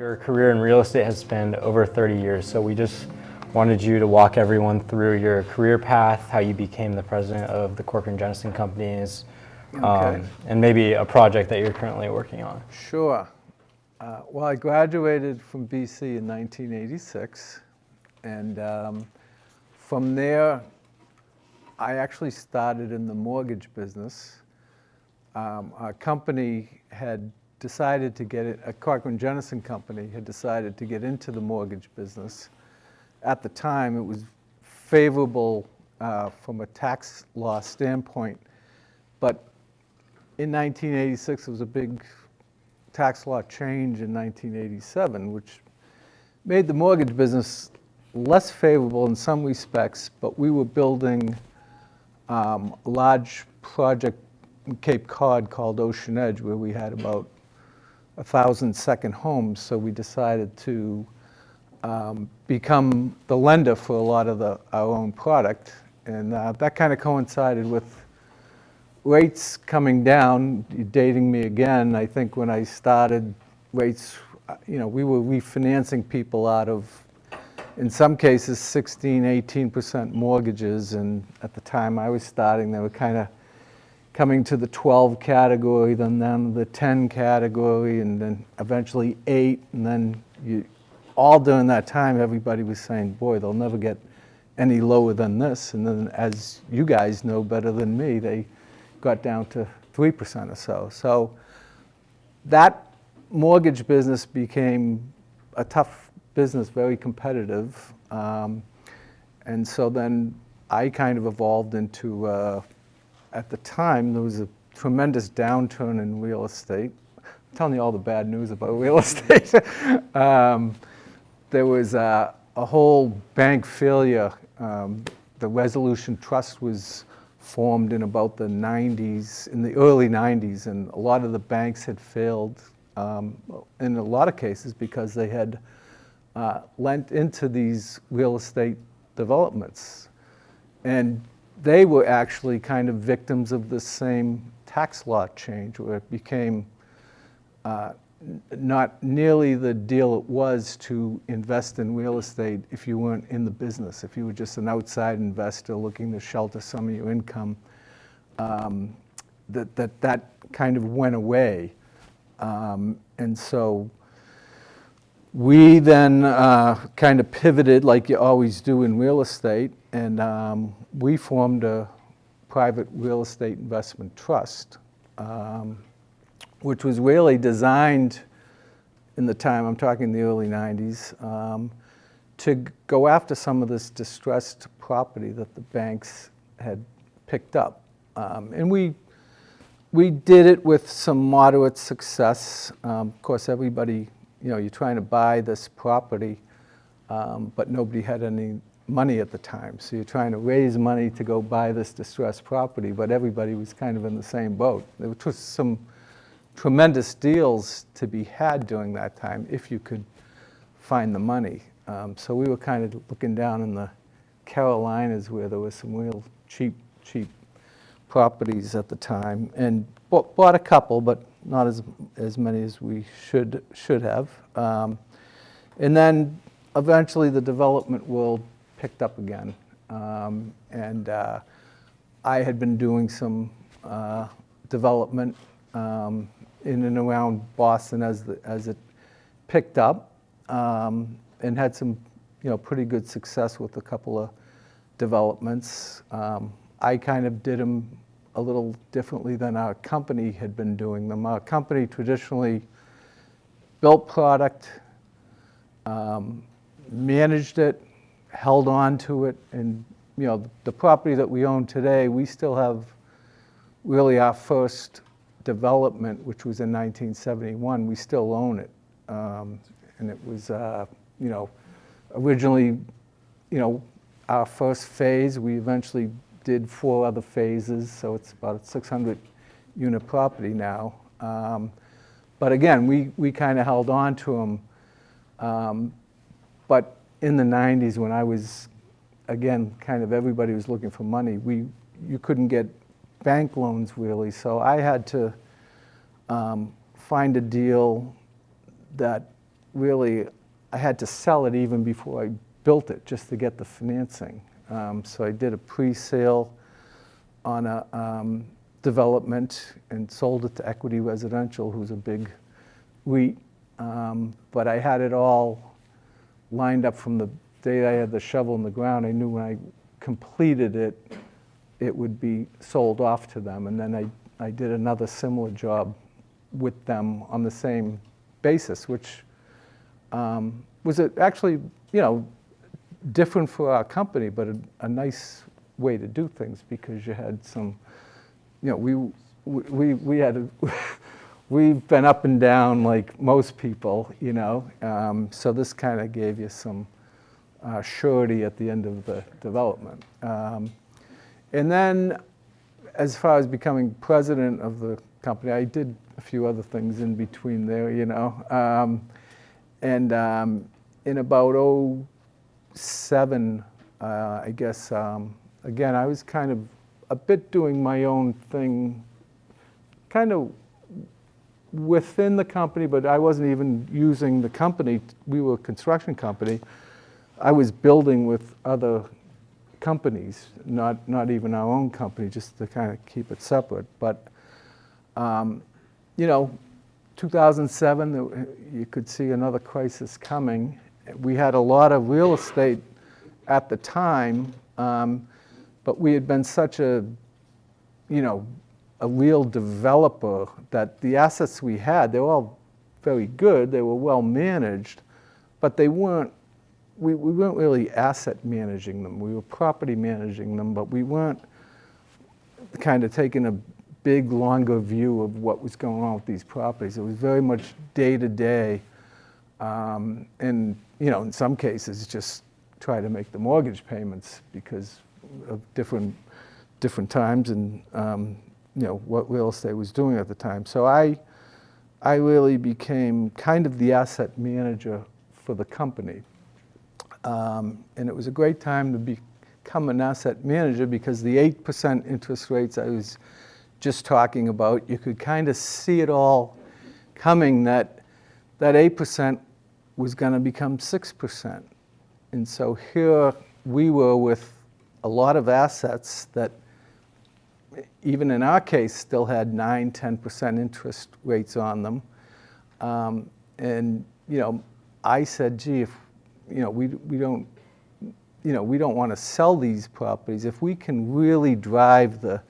Your career in real estate has spanned over 30 years, so we just wanted you to walk everyone through your career path, how you became the president of the Corcoran Jennison companies, and maybe a project that you're currently working on. Sure. Well, I graduated from BC in 1986, and from there, I actually started in the mortgage business. Our company had decided to get it, a Corcoran Jennison company had decided to get into the mortgage business. At the time, it was favorable from a tax law standpoint, but in 1986, there was a big tax law change in 1987, which made the mortgage business less favorable in some respects, but we were building a large project in Cape Cod called Ocean Edge, where we had about 1,000 second homes, so we decided to become the lender for a lot of our own product, and that kind of coincided with rates coming down. You're dating me again. I think when I started, rates, we were refinancing people out of, in some cases, 16, 18% mortgages, and at the time I was starting, they were kind of coming to the 12 category, then the 10 category, and then eventually 8, and then all during that time, everybody was saying, boy, they'll never get any lower than this. And then, as you guys know better than me, they got down to 3% or so. So that mortgage business became a tough business, very competitive. And so then I kind of evolved into, at the time, there was a tremendous downturn in real estate. I'm telling you all the bad news about real estate. There was a whole bank failure. The Resolution Trust was formed in about the 90s, in the early 90s, and a lot of the banks had failed in a lot of cases because they had lent into these real estate developments. And they were actually kind of victims of the same tax law change, where it became not nearly the deal it was to invest in real estate if you weren't in the business. If you were just an outside investor looking to shelter some of your income, that kind of went away. And so we then kind of pivoted, like you always do in real estate, and we formed a private real estate investment trust, which was really designed in the time, I'm talking the early 90s, to go after some of this distressed property that the banks had picked up. And we did it with some moderate success. Of course, everybody, you're trying to buy this property, but nobody had any money at the time. So you're trying to raise money to go buy this distressed property, but everybody was kind of in the same boat. There was some tremendous deals to be had during that time if you could find the money. So we were kind of looking down in the Carolinas where there was some real cheap properties at the time, and bought a couple, but not as many as we should have. And then eventually the development world picked up again, and I had been doing some development in and around Boston as it picked up, and had some pretty good success with a couple of developments. I kind of did them a little differently than our company had been doing them. Our company traditionally built product, managed it, held on to it, and the property that we own today, we still have really our first development, which was in 1971. We still own it, and it was originally our first phase. We eventually did 4 other phases, so it's about a 600 unit property now. But again, we kind of held on to them. But in the 90s, when I was, again, kind of everybody was looking for money, you couldn't get bank loans really, so I had to find a deal that really, I had to sell it even before I built it just to get the financing. So I did a pre-sale on a development and sold it to Equity Residential, who's a big REIT. But I had it all lined up from the day I had the shovel in the ground. I knew when I completed it, it would be sold off to them. And then I did another similar job with them on the same basis, which was actually, different for our company, but a nice way to do things, because you had some, we had we've been up and down like most people, so this kind of gave you some surety at the end of the development. And then as far as becoming president of the company, I did a few other things in between there, and in about 2007, I guess, again, I was kind of a bit doing my own thing, kind of within the company, but I wasn't even using the company. We were a construction company. I was building with other companies, not even our own company, just to kind of keep it separate. But, 2007, you could see another crisis coming. We had a lot of real estate at the time, but we had been such a real developer that the assets we had, they were all very good, they were well managed, but we weren't really asset managing them. We were property managing them, but we weren't kind of taking a big, longer view of what was going on with these properties. It was very much day to day, and in some cases just try to make the mortgage payments because of different times and what real estate was doing at the time. So I really became kind of the asset manager for the company, and it was a great time to become an asset manager because the 8% interest rates I was just talking about, you could kind of see it all coming, that 8% was going to become 6%. And so here we were with a lot of assets that, even in our case, still had 9-10% interest rates on them. And I said, gee, if we don't want to sell these properties, if we can really drive the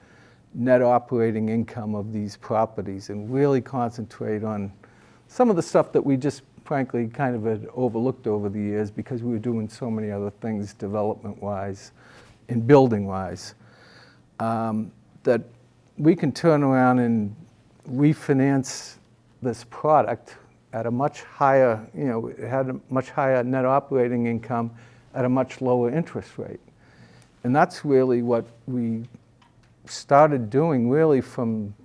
net operating income of these properties and really concentrate on some of the stuff that we just frankly kind of had overlooked over the years because we were doing so many other things development-wise and building-wise, that we can turn around and refinance this product at a much higher, it had a much higher net operating income at a much lower interest rate. And that's really what we started doing really from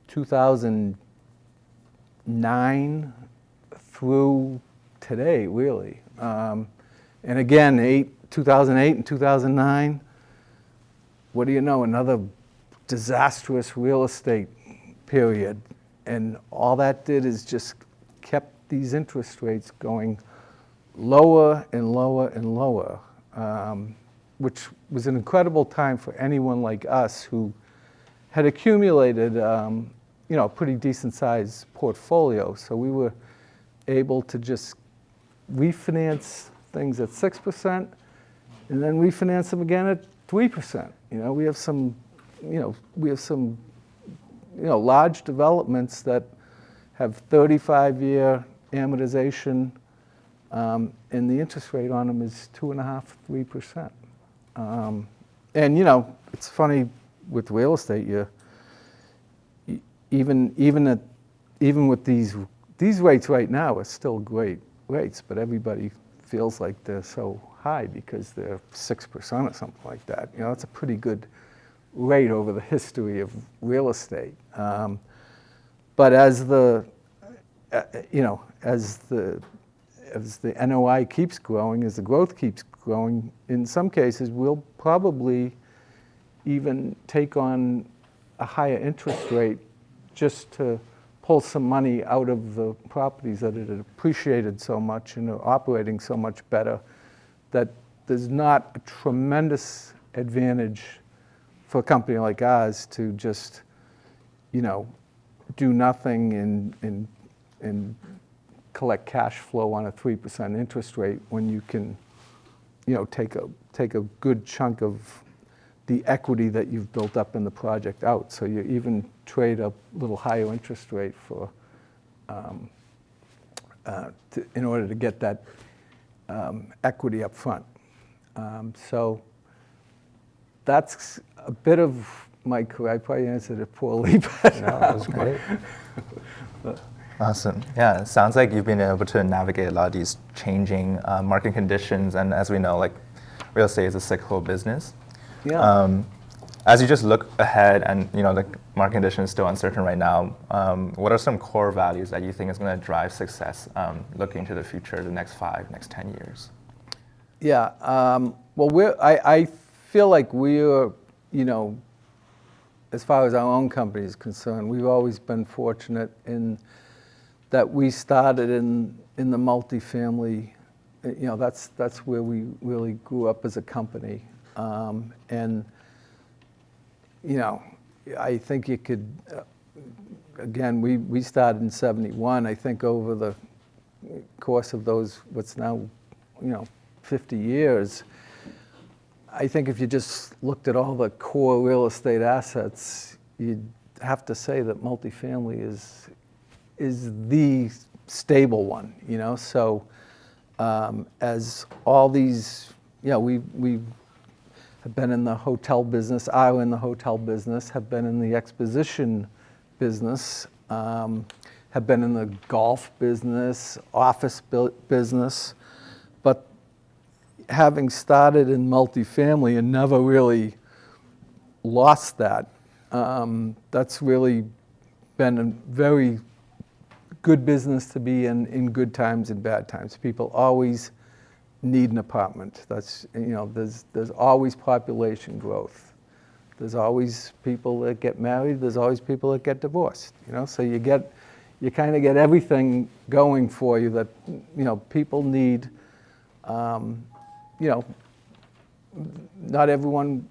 2009 through today, really. And again, 2008 and 2009, what do you know, another disastrous real estate period. And all that did is just kept these interest rates going lower and lower and lower, which was an incredible time for anyone like us who had accumulated a pretty decent sized portfolio. So we were able to just refinance things at 6% and then refinance them again at 3%. We have some large developments that have 35-year amortization, and the interest rate on them is 2.5–3%. And it's funny with real estate, even with these rates right now are still great rates, but everybody feels like they're so high because they're 6% or something like that. It's a pretty good rate over the history of real estate. But as the NOI keeps growing, as the growth keeps growing, in some cases we'll probably even take on a higher interest rate just to pull some money out of the properties that it had appreciated so much and are operating so much better, that there's not a tremendous advantage for a company like ours to just, do nothing and collect cash flow on a 3% interest rate when you can, take a good chunk of the equity that you've built up in the project out. So you even trade a little higher interest rate for, in order to get that equity up front. So that's a bit of my career. I probably answered it poorly, but No, that was great. Awesome. Yeah, it sounds like you've been able to navigate a lot of these changing market conditions, and as we know, like real estate is a cyclical business. yeah. As you just look ahead, and the market condition is still uncertain right now, what are some core values that you think is going to drive success looking into the future, the next 5, next 10 years? Yeah. Well, I feel like we're, as far as our own company is concerned, we've always been fortunate in that we started in the multifamily. That's where we really grew up as a company. And I think you could, again, we started in 71. I think over the course of those, what's now, 50 years, I think if you just looked at all the core real estate assets, you'd have to say that multifamily is the stable one, So as all these, we have been in the hotel business, are in the hotel business, have been in the exposition business, have been in the golf business, office business, but having started in multifamily and never really lost that, that's really been a very good business to be in good times and bad times. People always need an apartment. That's, there's always population growth. There's always people that get married. There's always people that get divorced. So you kind of get everything going for you that people need. Not everyone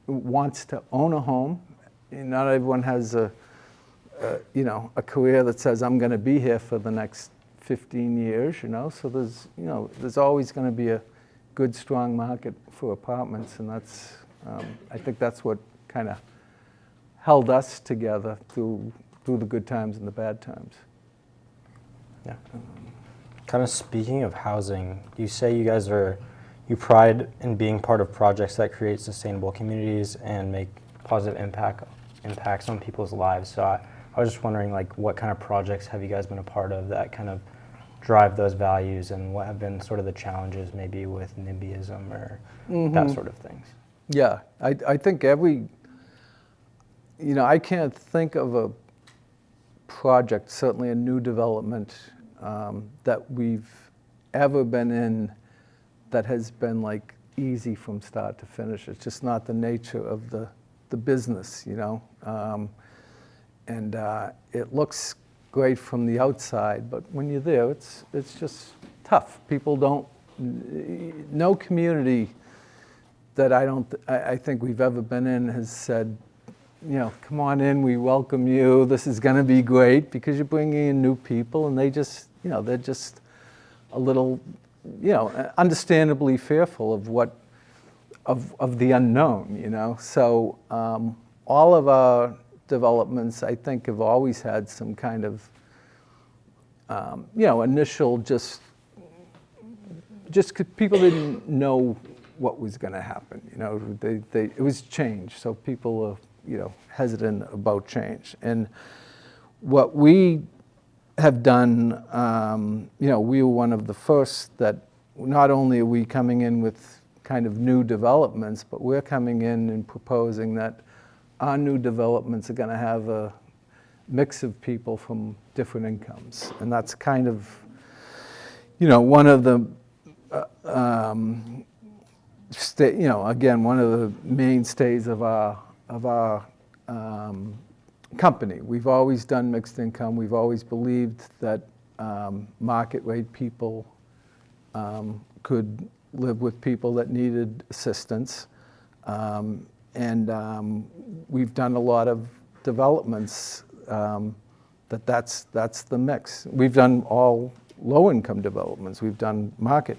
wants to own a home. Not everyone has a career that says I'm going to be here for the next 15 years. So there's always going to be a good, strong market for apartments, and that's I think that's what kind of held us together through the good times and the bad times. Yeah. Kind of speaking of housing, you say you pride in being part of projects that create sustainable communities and make positive impacts on people's lives. So I was just wondering, what kind of projects have you guys been a part of that kind of drive those values, and what have been sort of the challenges maybe with NIMBYism or that sort of things? Yeah, I think I can't think of a project, certainly a new development, that we've ever been in that has been easy from start to finish. It's just not the nature of the business, and it looks great from the outside, but when you're there, it's just tough. No community that I think we've ever been in has said, come on in, we welcome you, this is going to be great, because you're bringing in new people, and they're just a little, understandably fearful of the unknown, So all of our developments, I think, have always had some kind of, initial just because people didn't know what was going to happen. It was change, so people are, hesitant about change. And what we have done, we were one of the first that not only are we coming in with kind of new developments, but we're coming in and proposing that our new developments are going to have a mix of people from different incomes. And that's kind of, one of the, again, one of the mainstays of our company. We've always done mixed income. We've always believed that market rate people could live with people that needed assistance. We've done a lot of developments that's the mix. We've done all low-income developments. We've done market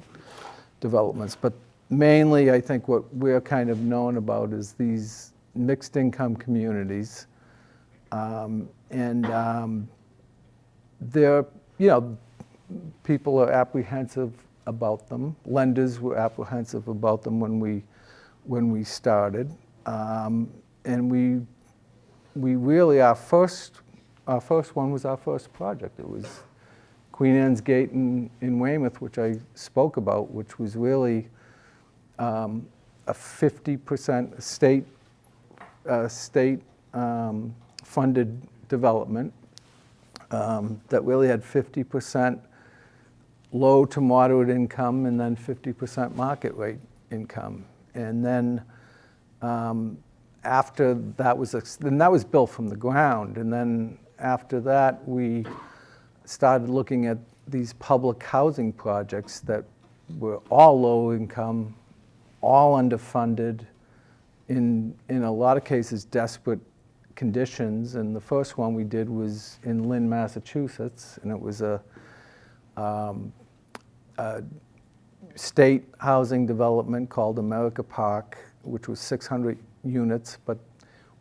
developments. But mainly, I think what we're kind of known about is these mixed income communities. They're, people are apprehensive about them. Lenders were apprehensive about them when we started. We really, our first one was our first project. It was Queen Anne's Gate in Weymouth, which I spoke about, which was really a 50% state funded development that really had 50% low to moderate income and then 50% market rate income. And then after that was, that was built from the ground. And then after that, we started looking at these public housing projects that were all low income, all underfunded, in a lot of cases desperate conditions. And the first one we did was in Lynn, Massachusetts, and it was a state housing development called America Park, which was 600 units. But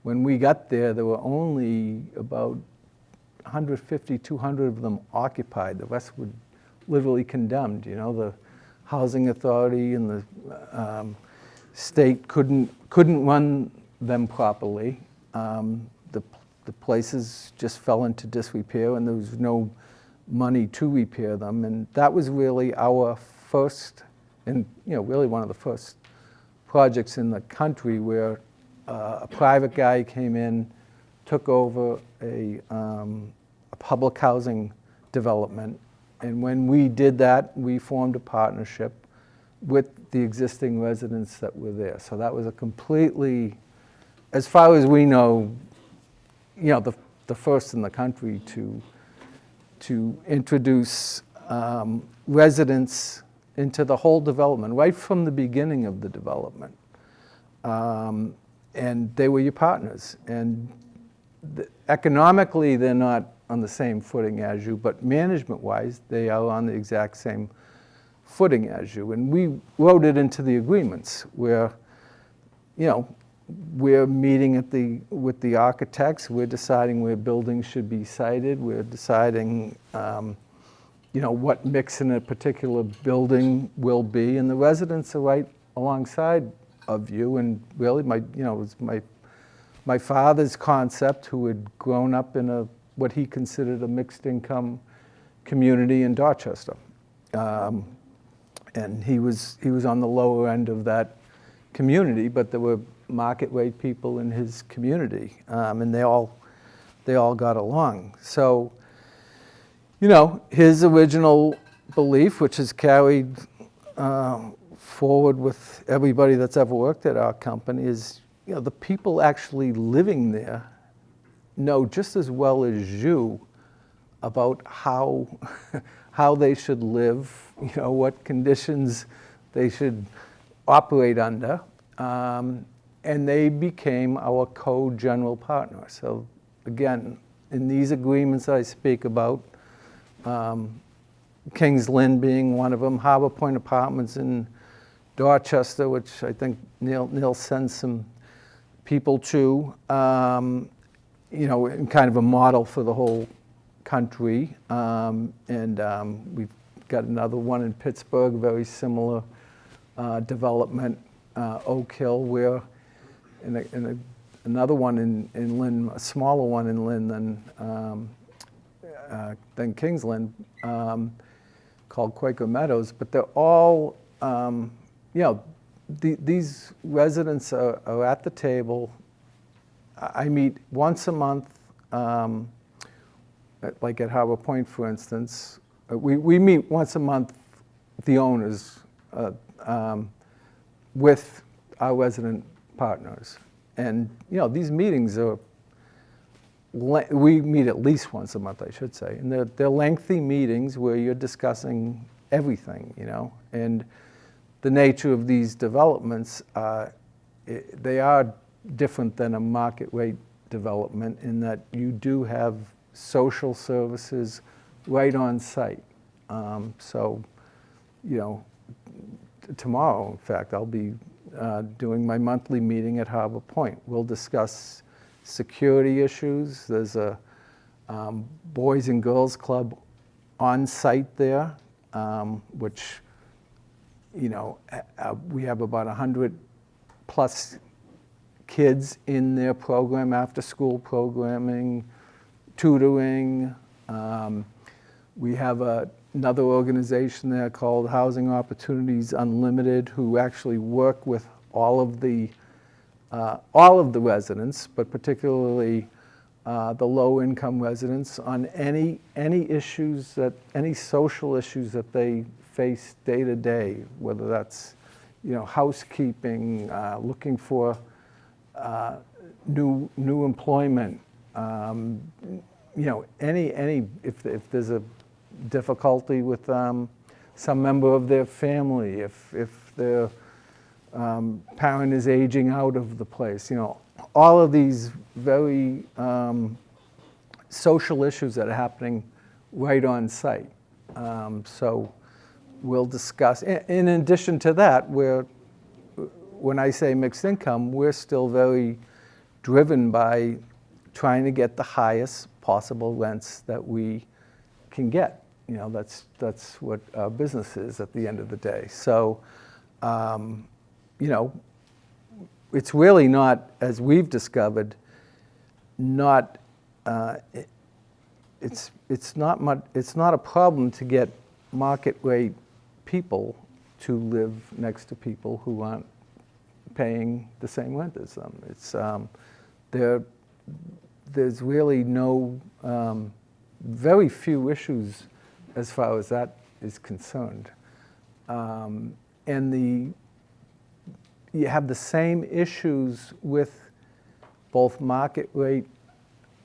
when we got there were only about 150, 200 of them occupied. The rest were literally condemned. The housing authority and the state couldn't run them properly. The places just fell into disrepair, and there was no money to repair them. And that was really our first, and really one of the first projects in the country where a private guy came in, took over a public housing development. And when we did that, we formed a partnership with the existing residents that were there. So that was a completely, as far as we know, the first in the country to introduce residents into the whole development, right from the beginning of the development. And they were your partners. And economically, they're not on the same footing as you, but management-wise, they are on the exact same footing as you. And we wrote it into the agreements where, we're meeting with the architects, we're deciding where buildings should be sited, we're deciding what mix in a particular building will be, and the residents are right alongside of you. And really, it was my father's concept, who had grown up in what he considered a mixed income community in Dorchester. And he was on the lower end of that community, but there were market rate people in his community, and they all got along. So, his original belief, which is carried forward with everybody that's ever worked at our company, is the people actually living there know just as well as you about how they should live, what conditions they should operate under. And they became our co-general partner. So again, in these agreements I speak about, Kings Lynn being one of them, Harbor Point Apartments in Dorchester, which I think Neil sends some people to, and kind of a model for the whole country. We've got another one in Pittsburgh, very similar development, Oak Hill, where, and another one in Lynn, a smaller one in Lynn than Kings Lynn, called Quaker Meadows. But they're all, these residents are at the table. I meet once a month, like at Harbor Point, for instance. We meet once a month, the owners, with our resident partners. And these meetings are we meet at least once a month, I should say, and they're lengthy meetings where you're discussing everything, and the nature of these developments, they are different than a market rate development in that you do have social services right on site. So, tomorrow, in fact, I'll be doing my monthly meeting at Harbor Point. We'll discuss security issues. There's a Boys and Girls Club on site there, which, we have about 100 plus kids in their program, after school programming, tutoring. We have another organization there called Housing Opportunities Unlimited, who actually work with all of the residents, but particularly the low-income residents on any issues any social issues that they face day to day, whether that's housekeeping, looking for new employment, if there's a difficulty with some member of their family, if their parent is aging out of the place, all of these very social issues that are happening right on site. So we'll discuss. In addition to that, when I say mixed income, we're still very driven by trying to get the highest possible rents that we can get. That's what our business is at the end of the day. So, it's really not, as we've discovered, not. It's not a problem to get market rate people to live next to people who aren't paying the same rent as them. It's there's really no very few issues as far as that is concerned, and you have the same issues with both market rate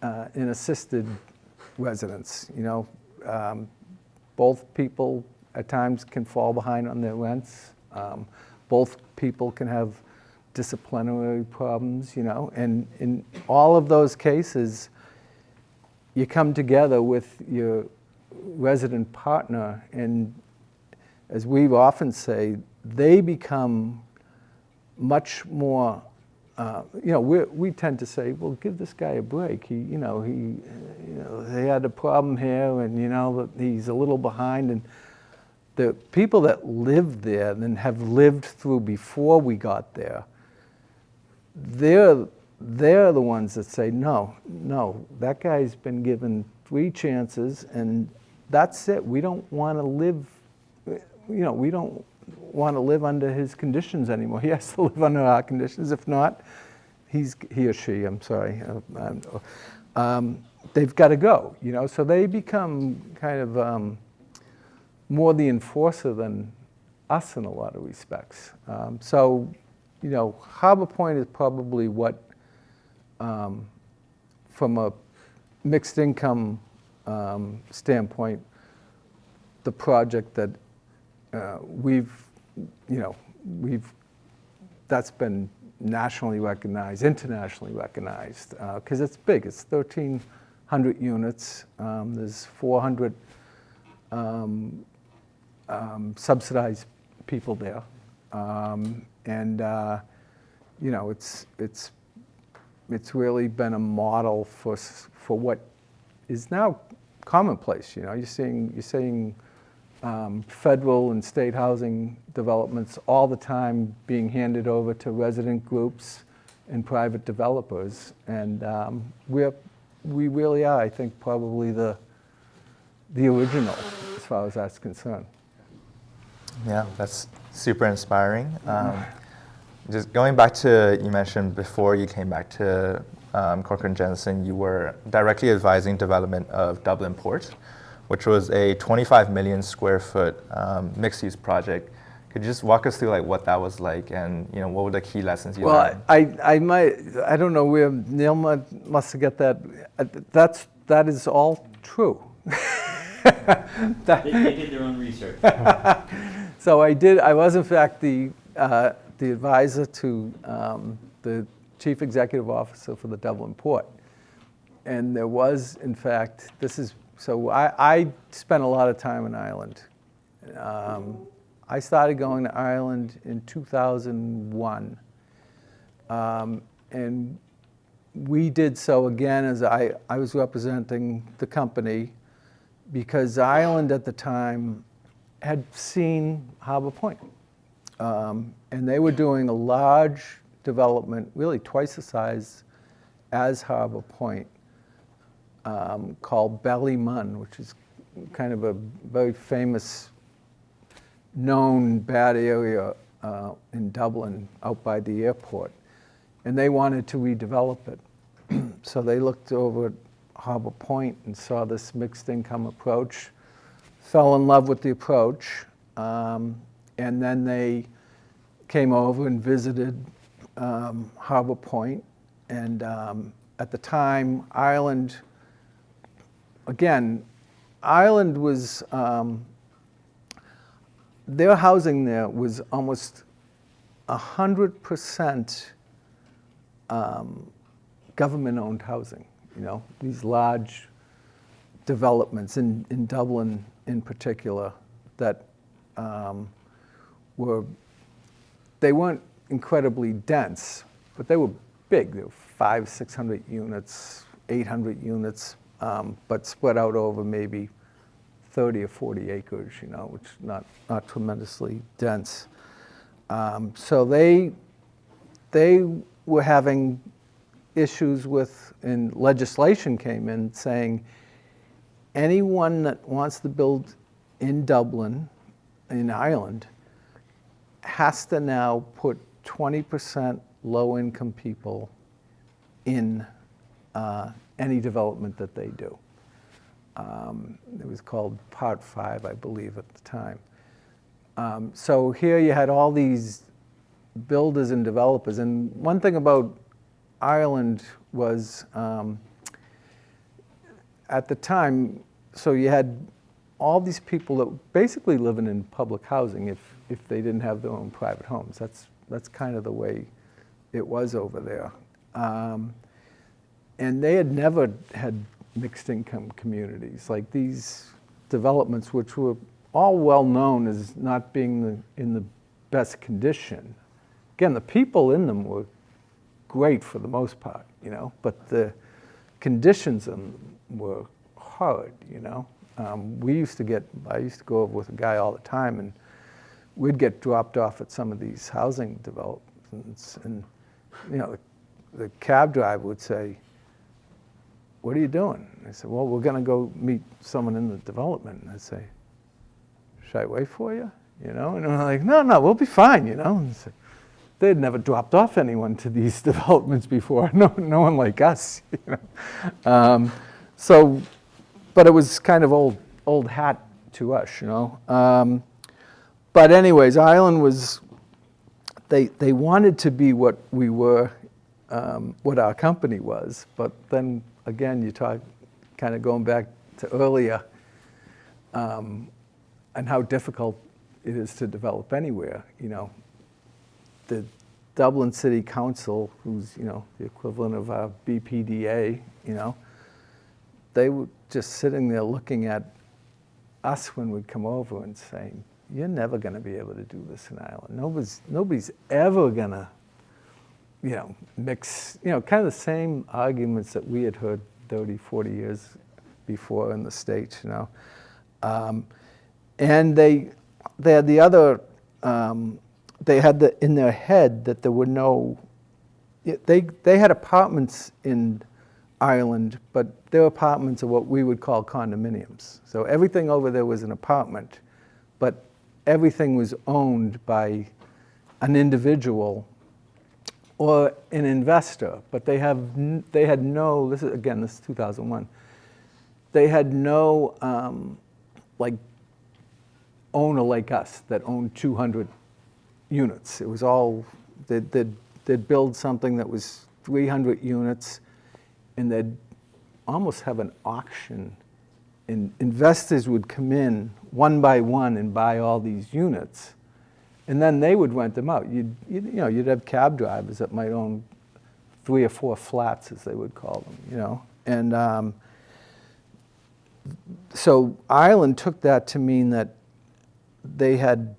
and assisted residents. Both people at times can fall behind on their rents. Both people can have disciplinary problems, and in all of those cases, you come together with your resident partner, and as we often say, they become much more, we tend to say, well, give this guy a break. He had a problem here, and he's a little behind, and the people that live there and have lived through before we got there, they're the ones that say, no, that guy's been given 3 chances, and that's it. We don't want to live, we don't want to live under his conditions anymore. He has to live under our conditions. If not, he or she, I'm sorry, they've got to go. So they become kind of more the enforcer than us in a lot of respects. So, Harbor Point is probably what, from a mixed income standpoint, the project that that's been nationally recognized, internationally recognized, because it's big. It's 1,300 units. There's 400 subsidized people there, and it's really been a model for what is now commonplace. You're seeing federal and state housing developments all the time being handed over to resident groups and private developers, and we really are, I think, probably the original as far as that's concerned. Yeah, that's super inspiring. Just going back to, you mentioned before you came back to Corcoran Jennison, you were directly advising development of Dublin Port, which was a 25 million square foot mixed-use project Could you just walk us through like what that was like, and what were the key lessons you Well, learned? I don't know where Neil must have get that. That is all true. They did their own research. So I was in fact the advisor to the chief executive officer for the Dublin Port. And there was, in fact, I spent a lot of time in Ireland. I started going to Ireland in 2001. And we did so again as I was representing the company, because Ireland at the time had seen Harbour Point. And they were doing a large development, really twice the size as Harbour Point, called Ballymun, which is kind of a very famous, known bad area in Dublin out by the airport. And they wanted to redevelop it. So they looked over at Harbour Point and saw this mixed income approach, fell in love with the approach, and then they came over and visited Harbour Point. And at the time, Ireland was, their housing there was almost 100% government-owned housing, these large developments in Dublin in particular that they weren't incredibly dense, but they were big. They were 500-600 units, 800 units, but spread out over maybe 30 or 40 acres, which is not tremendously dense. So they were having issues with, and legislation came in saying anyone that wants to build in Dublin, in Ireland, has to now put 20% low-income people in any development that they do. It was called Part 5, I believe, at the time. So here you had all these builders and developers. And one thing about Ireland was, at the time, so you had all these people that basically living in public housing if they didn't have their own private homes. That's kind of the way it was over there. And they had never had mixed income communities. Like these developments, which were all well known as not being in the best condition. Again, the people in them were great for the most part, but the conditions in them were horrid, I used to go over with a guy all the time, and we'd get dropped off at some of these housing developments, and the cab driver would say, "What are you doing?" And I said, "Well, we're going to go meet someone in the development." And I'd say, "Should I wait for you?" And they're like, "No, we'll be fine," And so they had never dropped off anyone to these developments before. No one like us, So, but it was kind of old hat to us, But anyways, Ireland was, they wanted to be what we were, what our company was. But then again, you talk, kind of going back to earlier, and how difficult it is to develop anywhere, The Dublin City Council, who's, the equivalent of our BPDA, they were just sitting there looking at us when we'd come over and saying, "You're never going to be able to do this in Ireland. Nobody's ever going to, mix," kind of the same arguments that we had heard 30, 40 years before in the States, And they had the other, they had in their head that there were no, they had apartments in Ireland, but their apartments are what we would call condominiums. So everything over there was an apartment, but everything was owned by an individual or an investor. But they had no, this is 2001, they had no, owner like us that owned 200 units. It was all, they'd build something that was 300 units, and they'd almost have an auction, and investors would come in one by one and buy all these units, and then they would rent them out. You'd have cab drivers that might own 3 or 4 flats, as they would call them, And so Ireland took that to mean that they had,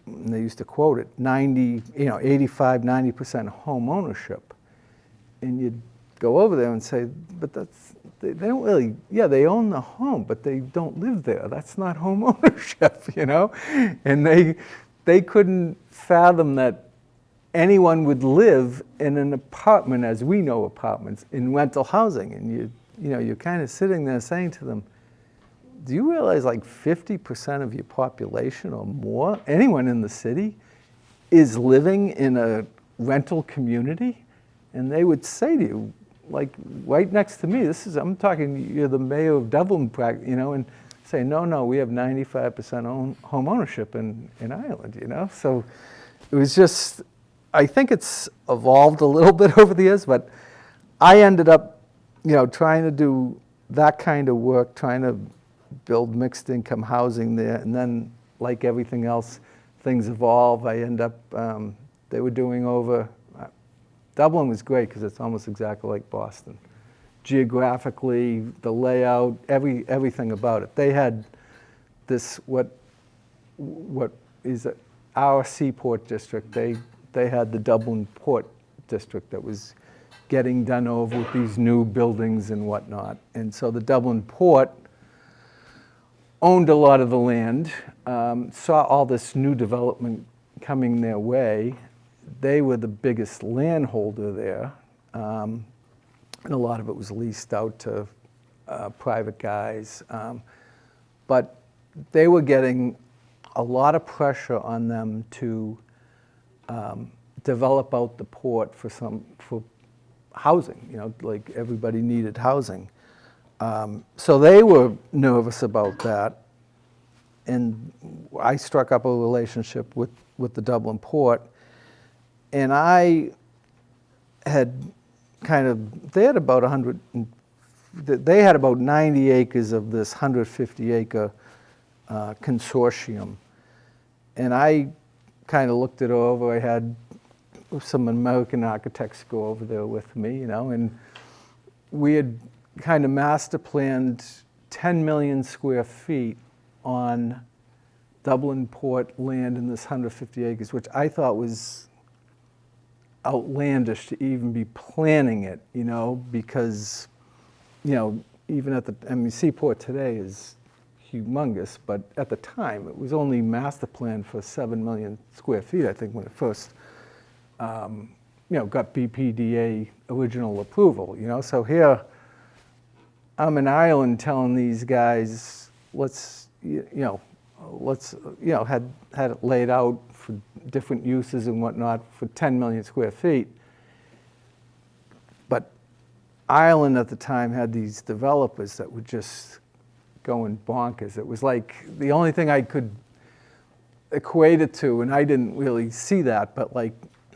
and they used to quote it, 85, 90% home ownership. And you'd go over there and say, but they don't really, they own the home, but they don't live there. That's not home ownership, And they couldn't fathom that anyone would live in an apartment, as we know apartments, in rental housing. And you're kind of sitting there saying to them, do you realize like 50% of your population or more, anyone in the city, is living in a rental community? And they would say to you, like right next to me, I'm talking, you're the mayor of Dublin, and say, no, we have 95% home ownership in Ireland, So it was just, I think it's evolved a little bit over the years, but I ended up, trying to do that kind of work, trying to build mixed income housing there, and then like everything else, things evolve. I end up, they were doing over, Dublin was great because it's almost exactly like Boston. Geographically, the layout, everything about it. They had this, what is our seaport district. They had the Dublin Port district that was getting done over with these new buildings and whatnot. And so the Dublin Port owned a lot of the land, saw all this new development coming their way. They were the biggest landholder there, and a lot of it was leased out to private guys. But they were getting a lot of pressure on them to develop out the port for housing, like everybody needed housing. So they were nervous about that, and I struck up a relationship with the Dublin Port, and I had they had about 90 acres of this 150-acre consortium, and I kind of looked it over. I had some American architects go over there with me, and we had kind of master planned 10 million square feet on Dublin Port land in this 150 acres, which I thought was outlandish to even be planning it, because, even at Seaport today is humongous, but at the time it was only master planned for 7 million square feet, I think, when it first, got BPDA original approval, So here, I'm in Ireland telling these guys, had it laid out for different uses and whatnot for 10 million square feet. But Ireland at the time had these developers that were just going bonkers. It was like the only thing I could equate it to, and I didn't really see that, but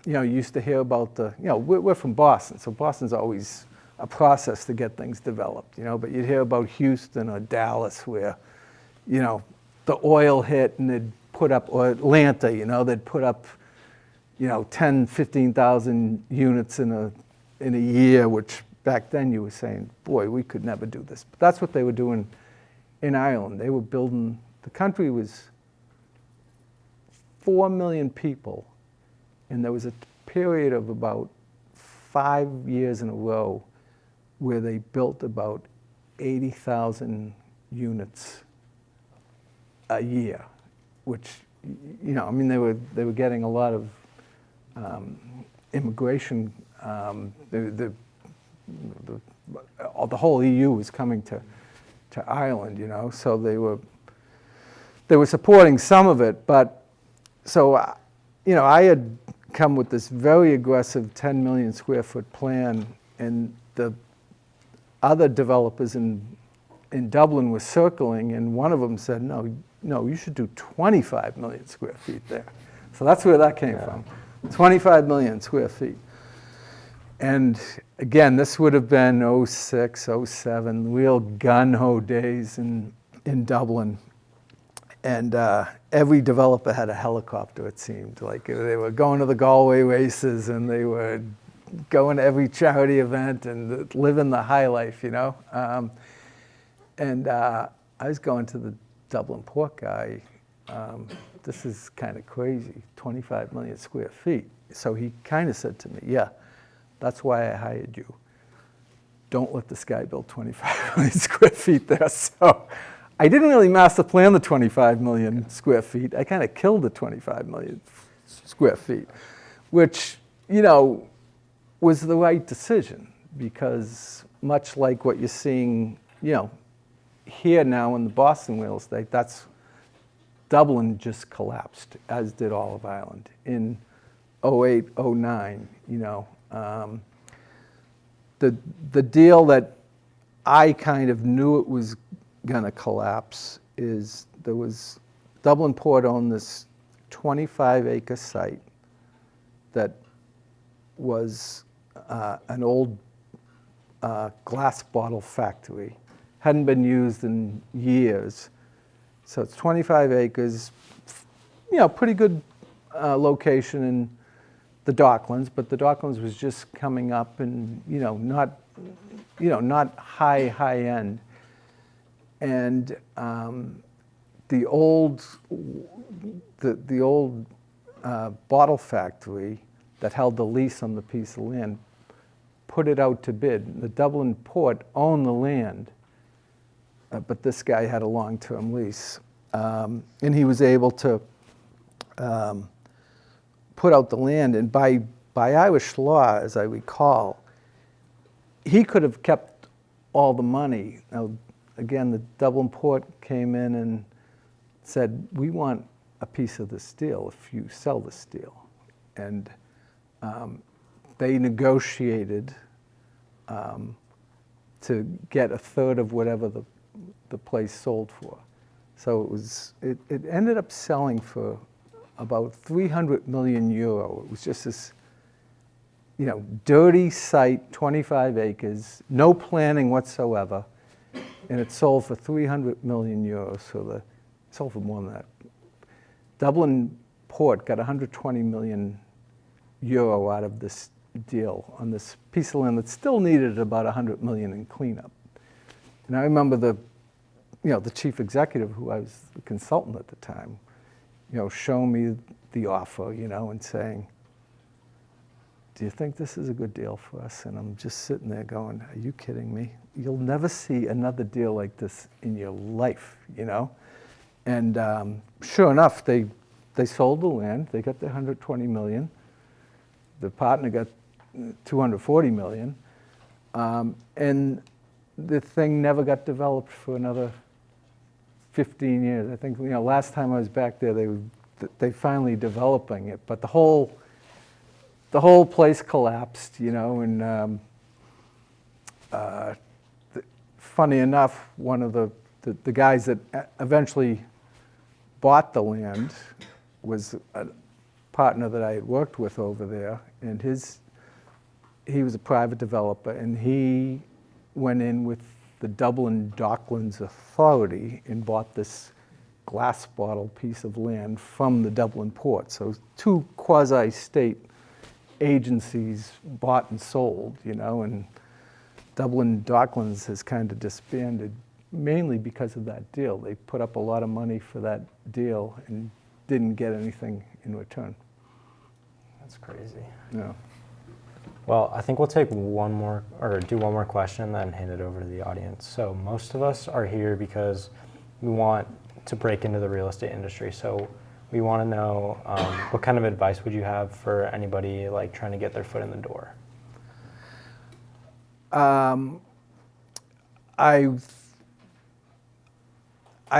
you used to hear about we're from Boston, so Boston's always a process to get things developed, but you'd hear about Houston or Dallas where, the oil hit and they'd put up, or Atlanta, they'd put up, 10, 15,000 units in a year, which back then you were saying, boy, we could never do this. But that's what they were doing in Ireland. They were building, the country was 4 million people, and there was a period of about 5 years in a row where they built about 80,000 units a year, which, they were getting a lot of immigration. The whole EU was coming to Ireland, so they were supporting some of it, but so I had come with this very aggressive 10 million square foot plan, and the other developers in Dublin were circling, and one of them said, no, you should do 25 million square feet there. So that's where that came from. 25 million square feet. And again, this would have been '06, '07, real gun-ho days in Dublin. And every developer had a helicopter, it seemed. Like they were going to the Galway races and they were going to every charity event and living the high life, you know? I was going to the Dublin Port guy. This is kind of crazy, 25 million square feet. So he kind of said to me, yeah, that's why I hired you. Don't let this guy build 25 million square feet there. So I didn't really master plan the 25 million square feet. I kind of killed the 25 million square feet, which, you know, was the right decision because much like what you're seeing, you know, here now in the Boston real estate, that's Dublin just collapsed, as did all of Ireland in '08, '09, you know. The deal that I kind of knew it was going to collapse is there was Dublin Port owned this 25-acre site that was an old glass bottle factory. Hadn't been used in years. So it's 25 acres, you know, pretty good location in the Docklands, but the Docklands was just coming up and, not high end. And the old bottle factory that held the lease on the piece of land put it out to bid. The Dublin Port owned the land, but this guy had a long-term lease. And he was able to put out the land, and by Irish law, as I recall, he could have kept all the money. Now, again, the Dublin Port came in and said, we want a piece of this deal if you sell this deal. And they negotiated to get a third of whatever the place sold for. So it ended up selling for about 300 million euro. It was just this, dirty site, 25 acres, no planning whatsoever, and it sold for 300 million euros. So it sold for more than that. Dublin Port got 120 million euro out of this deal on this piece of land that still needed about 100 million in cleanup. And I remember the chief executive, who I was the consultant at the time, showing me the offer, and saying, do you think this is a good deal for us? And I'm just sitting there going, are you kidding me? You'll never see another deal like this in your life, And sure enough, they sold the land. They got their 120 million. The partner got 240 million. And the thing never got developed for another 15 years. I think, last time I was back there, they finally developing it, but the whole place collapsed, and funny enough, one of the guys that eventually bought the land was a partner that I had worked with over there, and he was a private developer, and he went in with the Dublin Docklands Authority and bought this glass bottle piece of land from the Dublin Port. So two quasi-state agencies bought and sold, and Dublin Docklands has kind of disbanded mainly because of that deal. They put up a lot of money for that deal and didn't get anything in return. That's crazy. Yeah. Well, I think we'll take do one more question and then hand it over to the audience. So most of us are here because we want to break into the real estate industry. So we want to know what kind of advice would you have for anybody like trying to get their foot in the door? I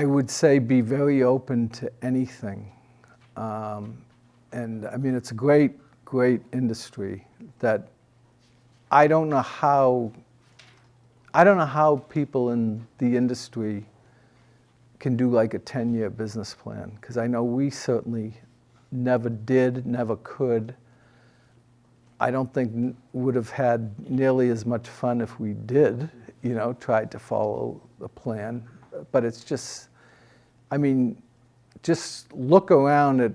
would say be very open to anything. And I mean, it's a great industry that I don't know how people in the industry can do like a 10-year business plan, because I know we certainly never did, never could. I don't think would have had nearly as much fun if we did, tried to follow the plan. But it's just, I mean, just look around at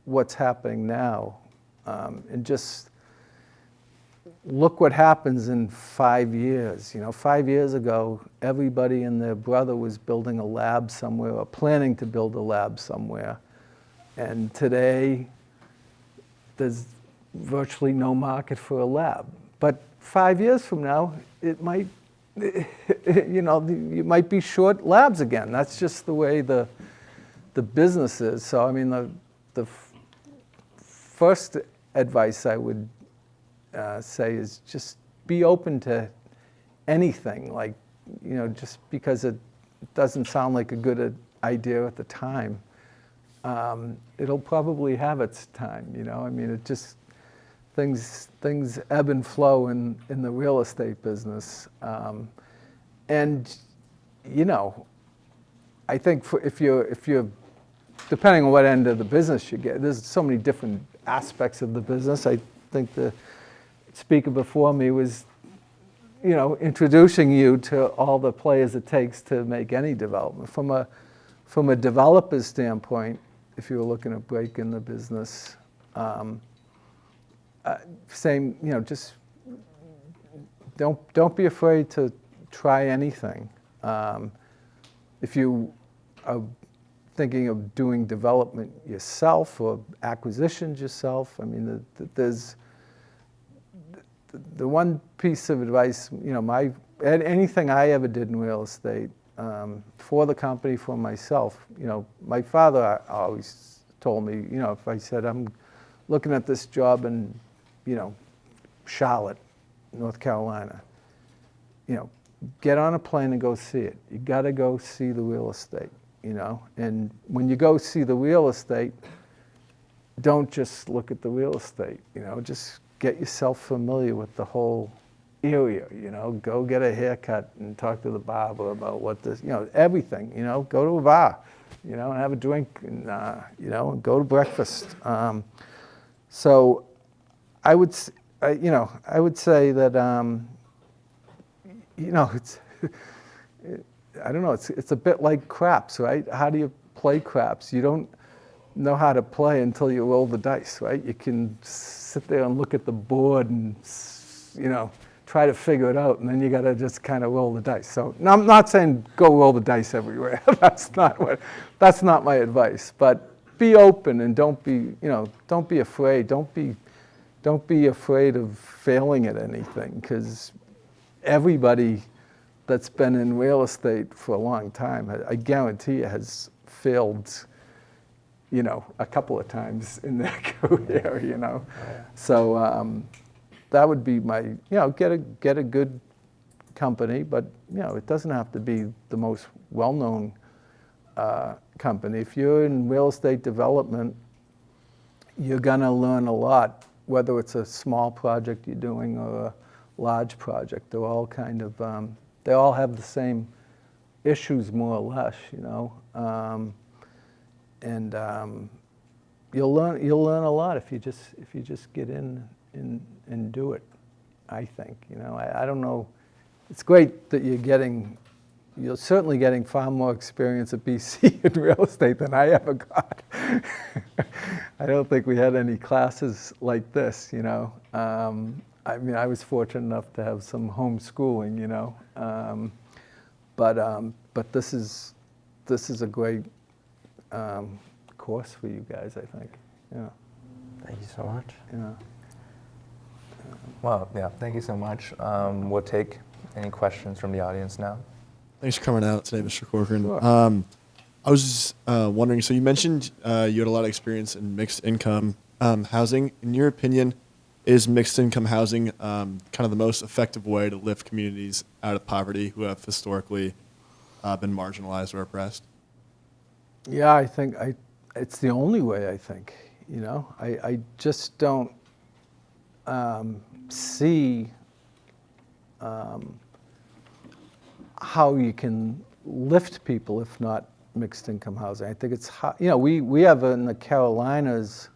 what's happening now, and just look what happens in 5 years. 5 years ago, everybody and their brother was building a lab somewhere or planning to build a lab somewhere. And today, there's virtually no market for a lab. But 5 years from now, it might, you might be short labs again. That's just the way the business is. So, I mean, the first advice I would say is just be open to anything. Like, just because it doesn't sound like a good idea at the time, it'll probably have its time. I mean, it just things ebb and flow in the real estate business, and I think if you're depending on what end of the business you get, there's so many different aspects of the business. I think the speaker before me was, introducing you to all the players it takes to make any development. From a developer's standpoint, if you were looking to break in the business, same, just don't be afraid to try anything. If you are thinking of doing development yourself or acquisitions yourself, I mean, there's the one piece of advice, anything I ever did in real estate, for the company, for myself, my father always told me, if I said I'm looking at this job in, Charlotte, North Carolina, get on a plane and go see it. You got to go see the real estate, and when you go see the real estate, don't just look at the real estate, just get yourself familiar with the whole area, go get a haircut and talk to the barber about what this, everything, go to a bar, and have a drink and, and go to breakfast. So I would say that, it's, I don't know, it's a bit like craps, right? How do you play craps? You don't know how to play until you roll the dice, right? You can sit there and look at the board and, try to figure it out, and then you got to just kind of roll the dice. So now, I'm not saying go roll the dice everywhere. That's not my advice. But be open and don't be afraid. Don't be afraid of failing at anything, because everybody that's been in real estate for a long time, I guarantee you, has failed, a couple of times in their career, So that would be my, get a good company, but, it doesn't have to be the most well-known company. If you're in real estate development, you're gonna learn a lot, whether it's a small project you're doing or a large project. They're all kind of, they all have the same issues, more or less, and you'll learn a lot if you just get in and do it. I think, I don't know. It's great that you're certainly getting far more experience at BC in real estate than I ever got. I don't think we had any classes like this, I mean, I was fortunate enough to have some homeschooling, but this is a great course for you guys, I think. Yeah. Thank you so much. Yeah. Well, yeah, thank you so much. We'll take any questions from the audience now. Thanks for coming out today, Mr. Corcoran. Sure. I was wondering, so you mentioned you had a lot of experience in mixed income housing. In your opinion, is mixed income housing kind of the most effective way to lift communities out of poverty who have historically been marginalized or oppressed? Yeah, I think it's the only way, I think. I just don't see how you can lift people if not mixed income housing. I think it's we have in the Carolinas,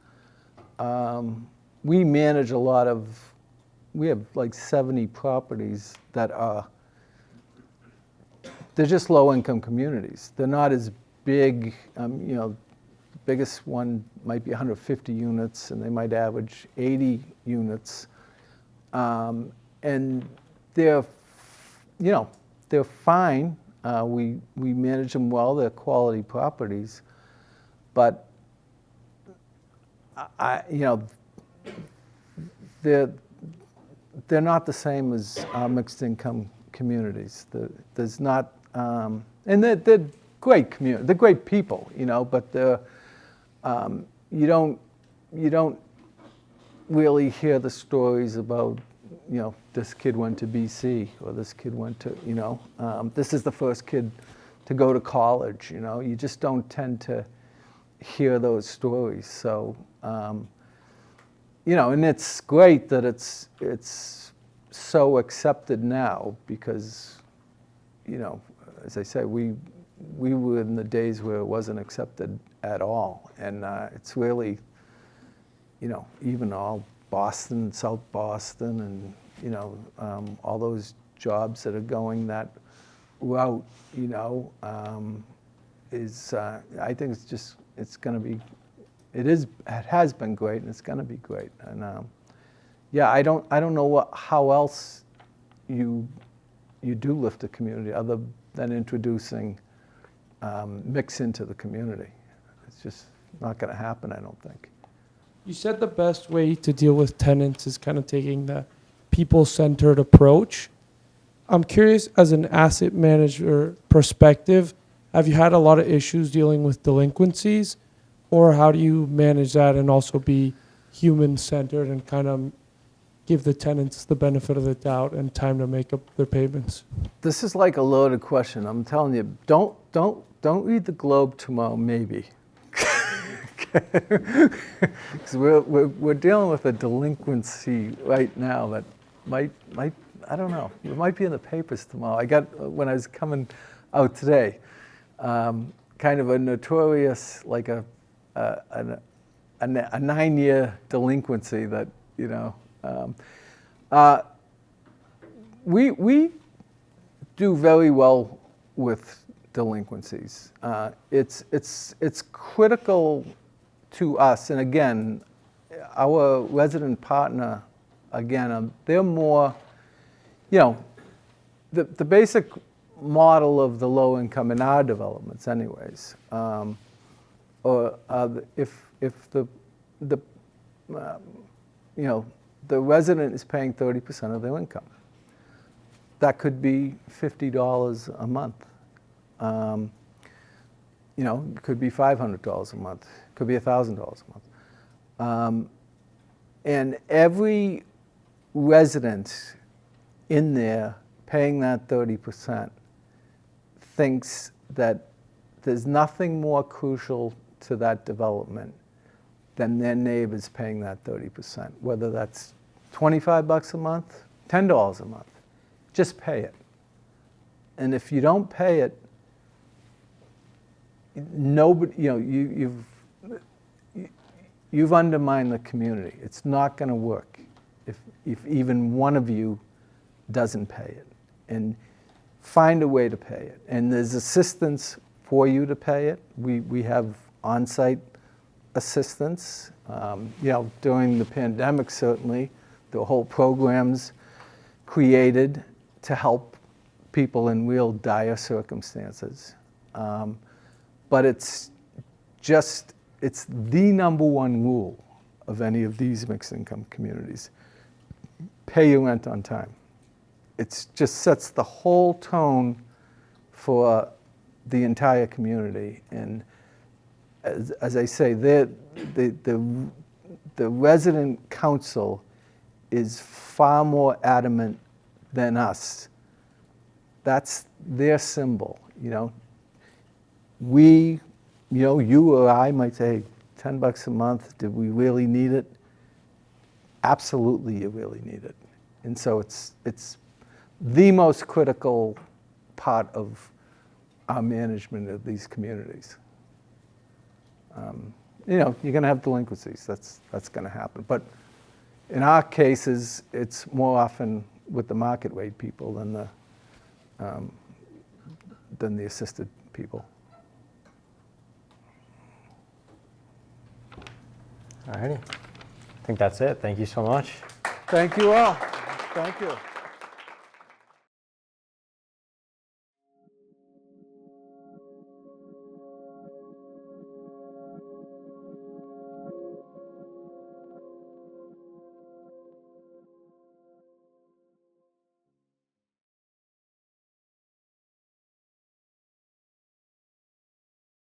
we manage a lot of, we have like 70 properties that are, they're just low income communities. They're not as big, biggest one might be 150 units and they might average 80 units. And they're, they're fine. We manage them well, they're quality properties. But they're not the same as our mixed income communities. There's not, and they're great community. They're great people, but they're, you don't really hear the stories about, this kid went to BC or this kid went to, this is the first kid to go to college. You just don't tend to hear those stories. So, and it's great that it's so accepted now because, as I say, we were in the days where it wasn't accepted at all. And it's really, even all Boston, South Boston, and, all those jobs that are going that route, is, I think it's going to be, it has been great and it's going to be great. And I don't know how else you do lift a community other than introducing mix into the community. It's just not going to happen, I don't think. You said the best way to deal with tenants is kind of taking the people-centered approach. I'm curious, as an asset manager perspective, have you had a lot of issues dealing with delinquencies, or how do you manage that and also be human-centered and kind of give the tenants the benefit of the doubt and time to make up their payments? This is like a loaded question. I'm telling you, don't read the Globe tomorrow, maybe. Because we're dealing with a delinquency right now that might I don't know. It might be in the papers tomorrow. I got when I was coming out today, kind of a notorious like a 9-year delinquency that we do very well with delinquencies. It's critical to us, and again, our resident partner, again, they're more, the basic model of the low income in our developments anyways, or if the resident is paying 30% of their income, that could be $50 a month. It could be $500 a month. It could be $1,000 a month. And every resident in there paying that 30% thinks that there's nothing more crucial to that development than their neighbors paying that 30%, whether that's $25 a month, $10 a month. Just pay it. And if you don't pay it, nobody, you've undermined the community. It's not going to work if even one of you doesn't pay it. And find a way to pay it. And there's assistance for you to pay it. We have on-site assistance. During the pandemic, certainly, the whole programs created to help people in real dire circumstances. But it's the number one rule of any of these mixed income communities. Pay your rent on time. It just sets the whole tone for the entire community. And as I say, the resident council is far more adamant than us. That's their symbol, We, you or I might say, $10 a month, did we really need it? Absolutely, you really need it. And so it's the most critical part of our management of these communities. You're going to have delinquencies. That's going to happen. But in our cases, it's more often with the market rate people than the assisted people. All righty. I think that's it. Thank you so much. Thank you all. Thank you.